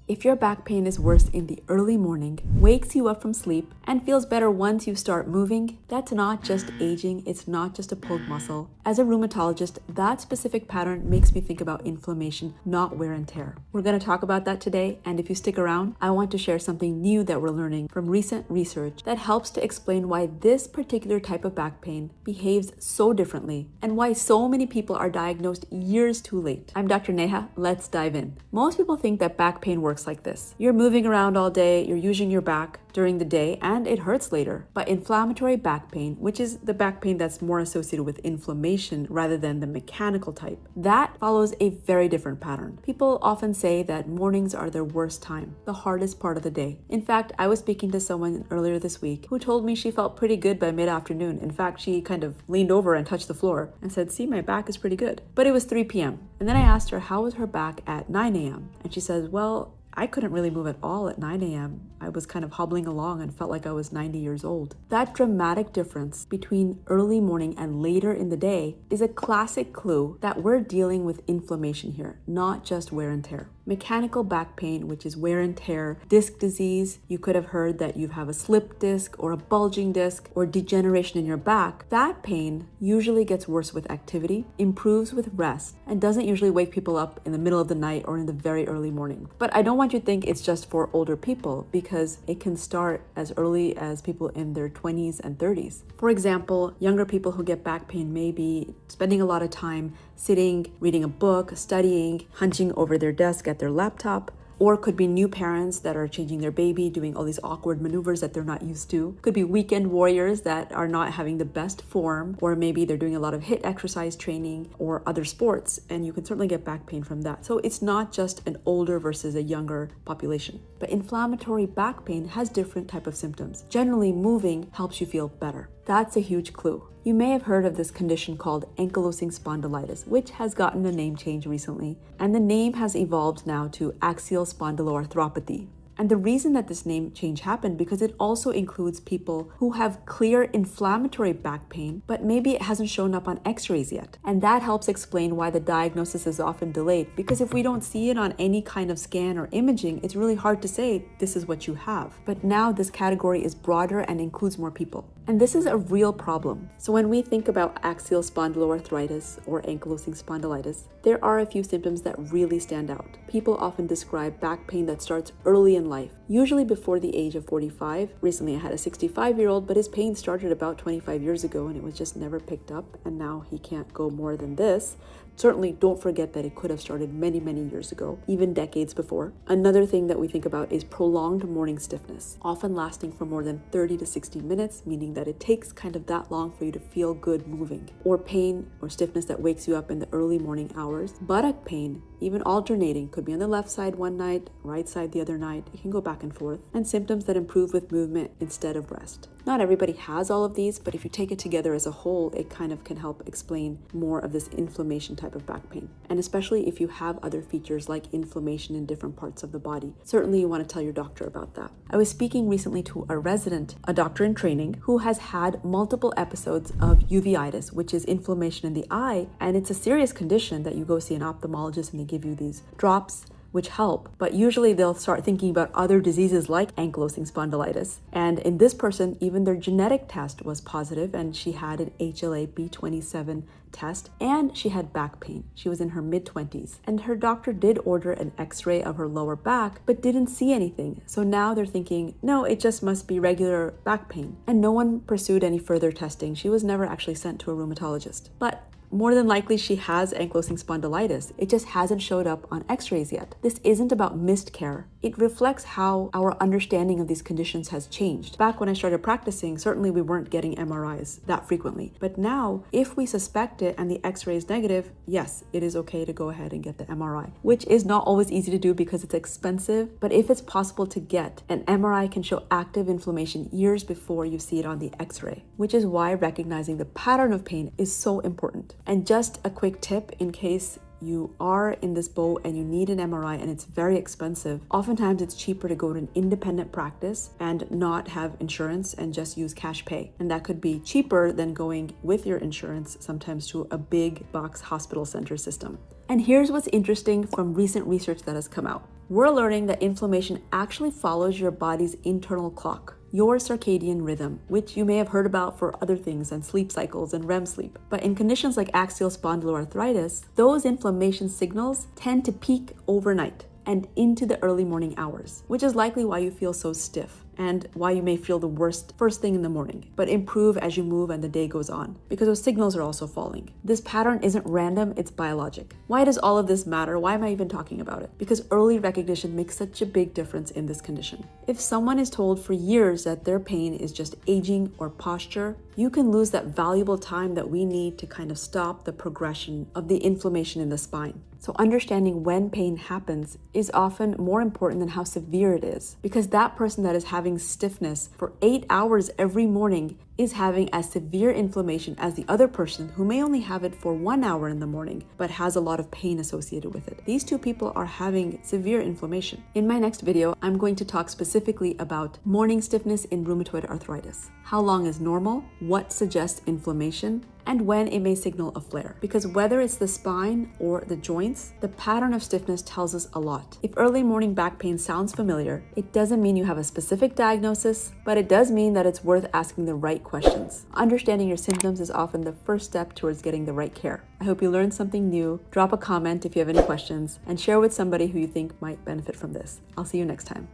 If your back pain is worse in the early morning, wakes you up from sleep, and feels better once you start moving, that's not just aging, it's not just a pulled muscle. As a rheumatologist, that specific pattern makes me think about inflammation, not wear and tear. We're going to talk about that today, and if you stick around, I want to share something new that we're learning from recent research that helps to explain why this particular type of back pain behaves so differently and why so many people are diagnosed years too late. I'm Dr. Neha. Let's dive in. Most people think that back pain works like this. You're moving around all day, you're using your back during the day, and it hurts later. But inflammatory back pain, which is the back pain that's more associated with inflammation rather than the mechanical type, that follows a very different pattern. People often say that mornings are their worst time, the hardest part of the day. In fact, I was speaking to someone earlier this week who told me she felt pretty good by mid-afternoon. In fact, she kind of leaned over and touched the floor and said, "See, my back is pretty good." But it was 3 p.m. And then I asked her how was her back at 9 a.m. And she says, "Well, I couldn't really move at all at 9 a.m. I was kind of hobbling along and felt like I was 90 years old." That dramatic difference between early morning and later in the day is a classic clue that we're dealing with inflammation here, not just wear and tear. Mechanical back pain, which is wear and tear, disc disease, you could have heard that you have a slip disc or a bulging disc or degeneration in your back. That pain usually gets worse with activity, improves with rest, and doesn't usually wake people up in the middle of the night or in the very early morning. But I don't want you to think it's just for older people, because it can start as early as people in their 20s and 30s. For example, younger people who get back pain may be spending a lot of time sitting, reading a book, studying, hunching over their desk at their laptop, or could be new parents that are changing their baby, doing all these awkward maneuvers that they're not used to. Could be weekend warriors that are not having the best form, or maybe they're doing a lot of HIIT exercise training or other sports, and you can certainly get back pain from that. So it's not just an older versus a younger population. But inflammatory back pain has different type of symptoms. Generally, moving helps you feel better. That's a huge clue. You may have heard of this condition called Ankylosing Spondylitis, which has gotten a name change recently, and the name has evolved now to Axial Spondyloarthropathy. And the reason that this name change happened because it also includes people who have clear inflammatory back pain, but maybe it hasn't shown up on x-rays yet. And that helps explain why the diagnosis is often delayed, because if we don't see it on any kind of scan or imaging, it's really hard to say this is what you have. But now this category is broader and includes more people. And this is a real problem. So when we think about axial spondyloarthritis or ankylosing spondylitis, there are a few symptoms that really stand out. People often describe back pain that starts early in life, usually before the age of 45. Recently, I had a 65-year-old, but his pain started about 25 years ago and it was just never picked up, and now he can't go more than this. Certainly don't forget that it could have started many, many years ago, even decades before. Another thing that we think about is prolonged morning stiffness, often lasting for more than 30 to 60 minutes, meaning that it takes kind of that long for you to feel good moving. Or pain or stiffness that wakes you up in the early morning hours. Buttock pain, even alternating, could be on the left side one night, right side the other night. It can go back and forth. And symptoms that improve with movement instead of rest. Not everybody has all of these, but if you take it together as a whole, it kind of can help explain more of this inflammation type of back pain. And especially if you have other features like inflammation in different parts of the body, certainly you want to tell your doctor about that. I was speaking recently to a resident, a doctor in training, who has had multiple episodes of uveitis, which is inflammation in the eye, and it's a serious condition that you go see an ophthalmologist and they give you these drops which help, but usually they'll start thinking about other diseases like ankylosing spondylitis. And in this person, even their genetic test was positive, and she had an HLA-B27 test, and she had back pain. She was in her mid-20s, and her doctor did order an x-ray of her lower back, but didn't see anything. So now they're thinking, no, it just must be regular back pain. And no one pursued any further testing. She was never actually sent to a rheumatologist. But more than likely, she has ankylosing spondylitis. It just hasn't showed up on x-rays yet. This isn't about missed care. It reflects how our understanding of these conditions has changed. Back when I started practicing, certainly we weren't getting MRIs that frequently. But now, if we suspect it and the x-ray is negative, yes, it is okay to go ahead and get the MRI, which is not always easy to do because it's expensive. But if it's possible to get, an MRI can show active inflammation years before you see it on the x-ray, which is why recognizing the pattern of pain is so important. And just a quick tip in case you are in this boat and you need an MRI and it's very expensive, oftentimes it's cheaper to go to an independent practice and not have insurance and just use cash pay. And that could be cheaper than going with your insurance sometimes to a big box hospital center system. And here's what's interesting from recent research that has come out. we're learning that inflammation actually follows your body's internal clock, your circadian rhythm, which you may have heard about for other things and sleep cycles and REM sleep. But in conditions like axial spondyloarthritis, those inflammation signals tend to peak overnight and into the early morning hours, which is likely why you feel so stiff and why you may feel the worst first thing in the morning, but improve as you move and the day goes on, because those signals are also falling. This pattern isn't random, it's biologic. Why does all of this matter? Why am I even talking about it? Because early recognition makes such a big difference in this condition. If someone is told for years that their pain is just aging or posture, you can lose that valuable time that we need to kind of stop the progression of the inflammation in the spine. So understanding when pain happens is often more important than how severe it is, because that person that is having stiffness for 8 hours every morning is having as severe inflammation as the other person who may only have it for 1 hour in the morning, but has a lot of pain associated with it. These two people are having severe inflammation. In my next video, I'm going to talk specifically about morning stiffness in rheumatoid arthritis. How long is normal? What suggests inflammation? And when it may signal a flare. Because whether it's the spine or the joints, the pattern of stiffness tells us a lot. If early morning back pain sounds familiar, it doesn't mean you have a specific diagnosis, but it does mean that it's worth asking the right questions. Understanding your symptoms is often the first step towards getting the right care. I hope you learned something new. Drop a comment if you have any questions, and share with somebody who you think might benefit from this. I'll see you next time.